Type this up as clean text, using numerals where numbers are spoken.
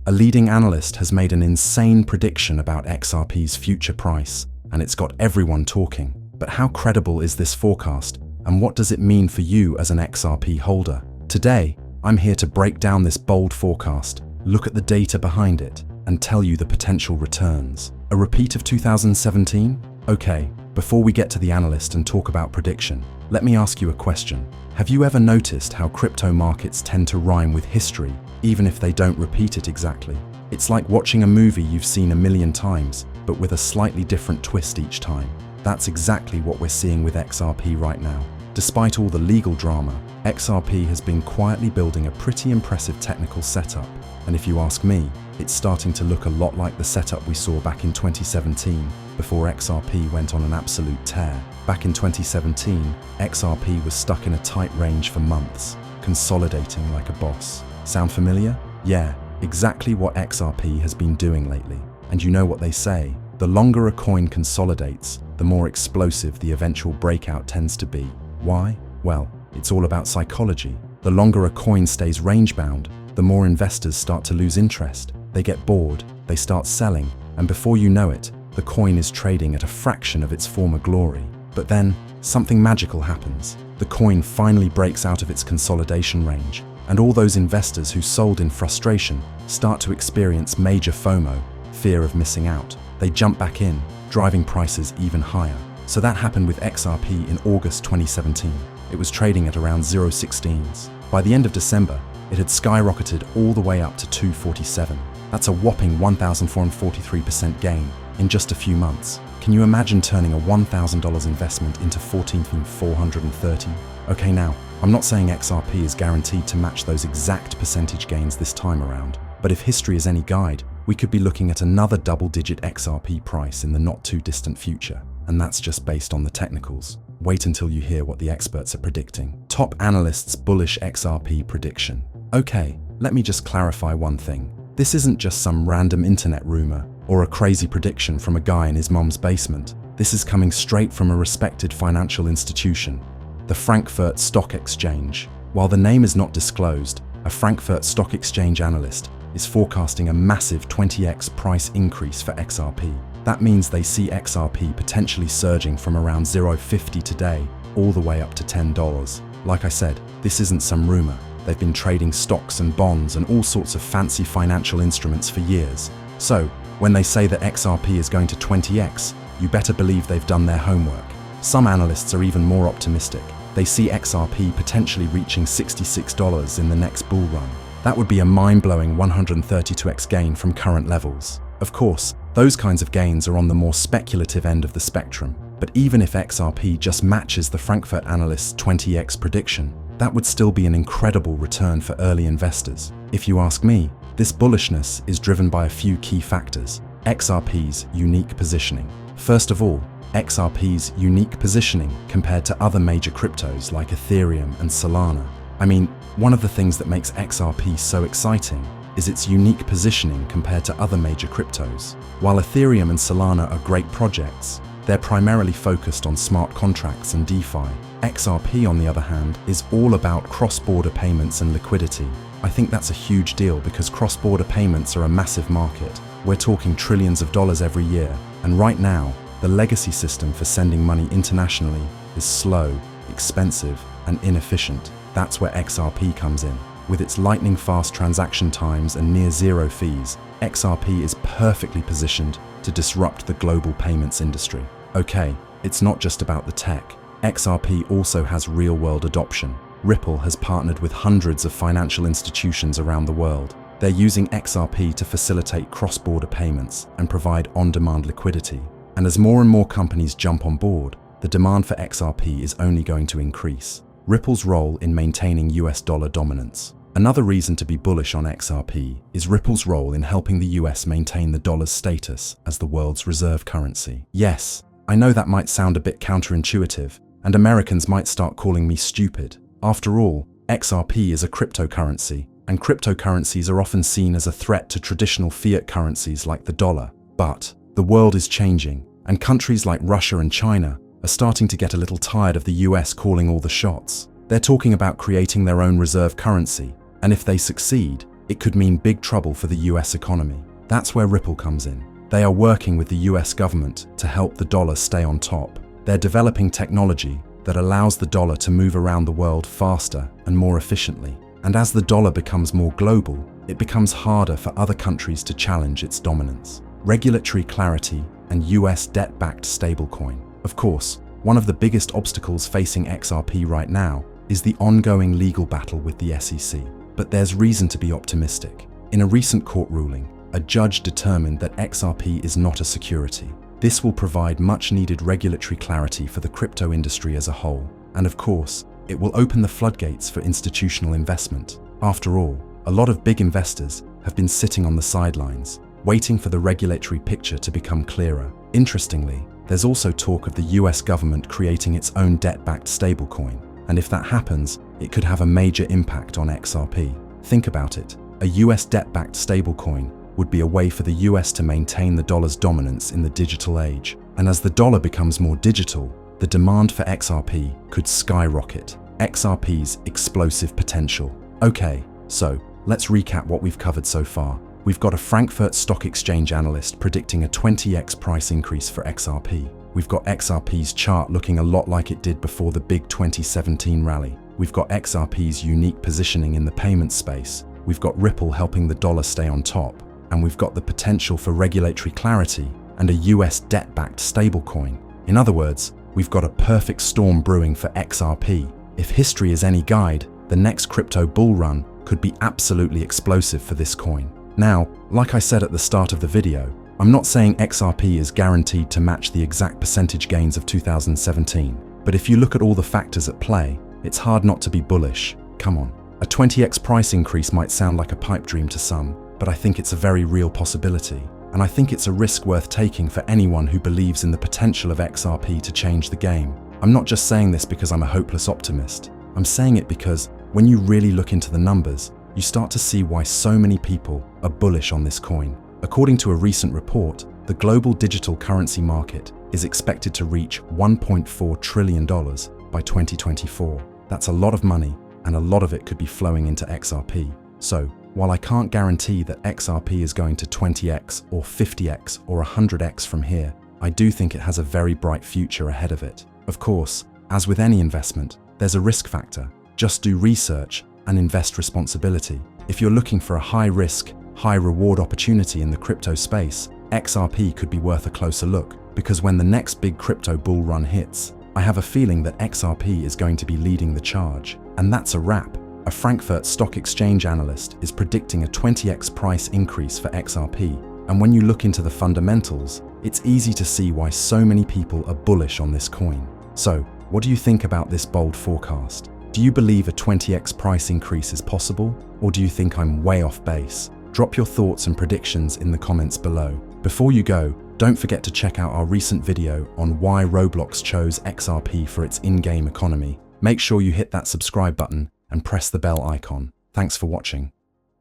A leading analyst has made an insane prediction about XRP's future price, and it's got everyone talking. But how credible is this forecast, and what does it mean for you as an XRP holder? Today, I'm here to break down this bold forecast, look at the data behind it, and tell you the potential returns. A repeat of 2017? Okay, before we get to the analyst and talk about prediction, let me ask you a question. Have you ever noticed how crypto markets tend to rhyme with history, even if they don't repeat it exactly? It's like watching a movie you've seen a million times, but with a slightly different twist each time. That's exactly what we're seeing with XRP right now. Despite all the legal drama, XRP has been quietly building a pretty impressive technical setup. And if you ask me, it's starting to look a lot like the setup we saw back in 2017, before XRP went on an absolute tear. Back in 2017, XRP was stuck in a tight range for months, consolidating like a boss. Sound familiar? Yeah, exactly what XRP has been doing lately. And you know what they say, the longer a coin consolidates, the more explosive the eventual breakout tends to be. Why? Well, it's all about psychology. The longer a coin stays range-bound, the more investors start to lose interest. They get bored, they start selling, and before you know it, the coin is trading at a fraction of its former glory. But then, something magical happens. The coin finally breaks out of its consolidation range, and all those investors who sold in frustration start to experience major FOMO, fear of missing out. They jump back in, driving prices even higher. So that happened with XRP in August 2017. It was trading at around 0.16s. By the end of December, it had skyrocketed all the way up to 247. That's a whopping 1,443% gain in just a few months. Can you imagine turning a $1,000 investment into 14,430? Okay, now, I'm not saying XRP is guaranteed to match those exact percentage gains this time around, but if history is any guide, we could be looking at another double-digit XRP price in the not-too-distant future. And that's just based on the technicals. Wait until you hear what the experts are predicting. Top analysts' bullish XRP prediction. Okay, let me just clarify one thing. This isn't just some random internet rumor or a crazy prediction from a guy in his mom's basement. This is coming straight from a respected financial institution, the Frankfurt Stock Exchange. While the name is not disclosed, a Frankfurt Stock Exchange analyst is forecasting a massive 20x price increase for XRP. That means they see XRP potentially surging from around 0.50 today all the way up to $10. Like I said, this isn't some rumor. They've been trading stocks and bonds and all sorts of fancy financial instruments for years. So, when they say that XRP is going to 20x, you better believe they've done their homework. Some analysts are even more optimistic. They see XRP potentially reaching $66 in the next bull run. That would be a mind-blowing 132x gain from current levels. Of course, those kinds of gains are on the more speculative end of the spectrum, but even if XRP just matches the Frankfurt analyst's 20x prediction, that would still be an incredible return for early investors. If you ask me, this bullishness is driven by a few key factors. XRP's unique positioning. First of all, XRP's unique positioning compared to other major cryptos like Ethereum and Solana. I mean, one of the things that makes XRP so exciting is its unique positioning compared to other major cryptos. While Ethereum and Solana are great projects, they're primarily focused on smart contracts and DeFi. XRP, on the other hand, is all about cross-border payments and liquidity. I think that's a huge deal because cross-border payments are a massive market. We're talking trillions of dollars every year, and right now, the legacy system for sending money internationally is slow, expensive, and inefficient. That's where XRP comes in. With its lightning-fast transaction times and near-zero fees, XRP is perfectly positioned to disrupt the global payments industry. Okay, it's not just about the tech. XRP also has real-world adoption. Ripple has partnered with hundreds of financial institutions around the world. They're using XRP to facilitate cross-border payments and provide on-demand liquidity. And as more and more companies jump on board, the demand for XRP is only going to increase. Ripple's role in maintaining US dollar dominance. Another reason to be bullish on XRP is Ripple's role in helping the US maintain the dollar's status as the world's reserve currency. Yes, I know that might sound a bit counterintuitive, and Americans might start calling me stupid. After all, XRP is a cryptocurrency, and cryptocurrencies are often seen as a threat to traditional fiat currencies like the dollar. But the world is changing, and countries like Russia and China are starting to get a little tired of the US calling all the shots. They're talking about creating their own reserve currency, and if they succeed, it could mean big trouble for the US economy. That's where Ripple comes in. They are working with the US government to help the dollar stay on top. They're developing technology that allows the dollar to move around the world faster and more efficiently. And as the dollar becomes more global, it becomes harder for other countries to challenge its dominance. Regulatory clarity and US debt-backed stablecoin. Of course, one of the biggest obstacles facing XRP right now is the ongoing legal battle with the SEC. But there's reason to be optimistic. In a recent court ruling, a judge determined that XRP is not a security. This will provide much-needed regulatory clarity for the crypto industry as a whole. And of course, it will open the floodgates for institutional investment. After all, a lot of big investors have been sitting on the sidelines, waiting for the regulatory picture to become clearer. Interestingly, there's also talk of the US government creating its own debt-backed stablecoin. And if that happens, it could have a major impact on XRP. Think about it. A US debt-backed stablecoin would be a way for the US to maintain the dollar's dominance in the digital age. And as the dollar becomes more digital, the demand for XRP could skyrocket. XRP's explosive potential. Okay, so let's recap what we've covered so far. We've got a Frankfurt Stock Exchange analyst predicting a 20x price increase for XRP. We've got XRP's chart looking a lot like it did before the big 2017 rally. We've got XRP's unique positioning in the payment space. We've got Ripple helping the dollar stay on top. And we've got the potential for regulatory clarity and a US debt-backed stablecoin. In other words, we've got a perfect storm brewing for XRP. If history is any guide, the next crypto bull run could be absolutely explosive for this coin. Now, like I said at the start of the video, I'm not saying XRP is guaranteed to match the exact percentage gains of 2017, but if you look at all the factors at play, it's hard not to be bullish. Come on. A 20x price increase might sound like a pipe dream to some, but I think it's a very real possibility. And I think it's a risk worth taking for anyone who believes in the potential of XRP to change the game. I'm not just saying this because I'm a hopeless optimist. I'm saying it because when you really look into the numbers, you start to see why so many people are bullish on this coin. According to a recent report, the global digital currency market is expected to reach $1.4 trillion by 2024. That's a lot of money, and a lot of it could be flowing into XRP. So, while I can't guarantee that XRP is going to 20x or 50x or 100x from here, I do think it has a very bright future ahead of it. Of course, as with any investment, there's a risk factor. Just do research and invest responsibly. If you're looking for a high-risk, high-reward opportunity in the crypto space, XRP could be worth a closer look, because when the next big crypto bull run hits, I have a feeling that XRP is going to be leading the charge. And that's a wrap. A Frankfurt Stock Exchange analyst is predicting a 20x price increase for XRP, and when you look into the fundamentals, it's easy to see why so many people are bullish on this coin. So, what do you think about this bold forecast? Do you believe a 20x price increase is possible, or do you think I'm way off base? Drop your thoughts and predictions in the comments below. Before you go, don't forget to check out our recent video on why Roblox chose XRP for its in-game economy. Make sure you hit that subscribe button and press the bell icon. Thanks for watching.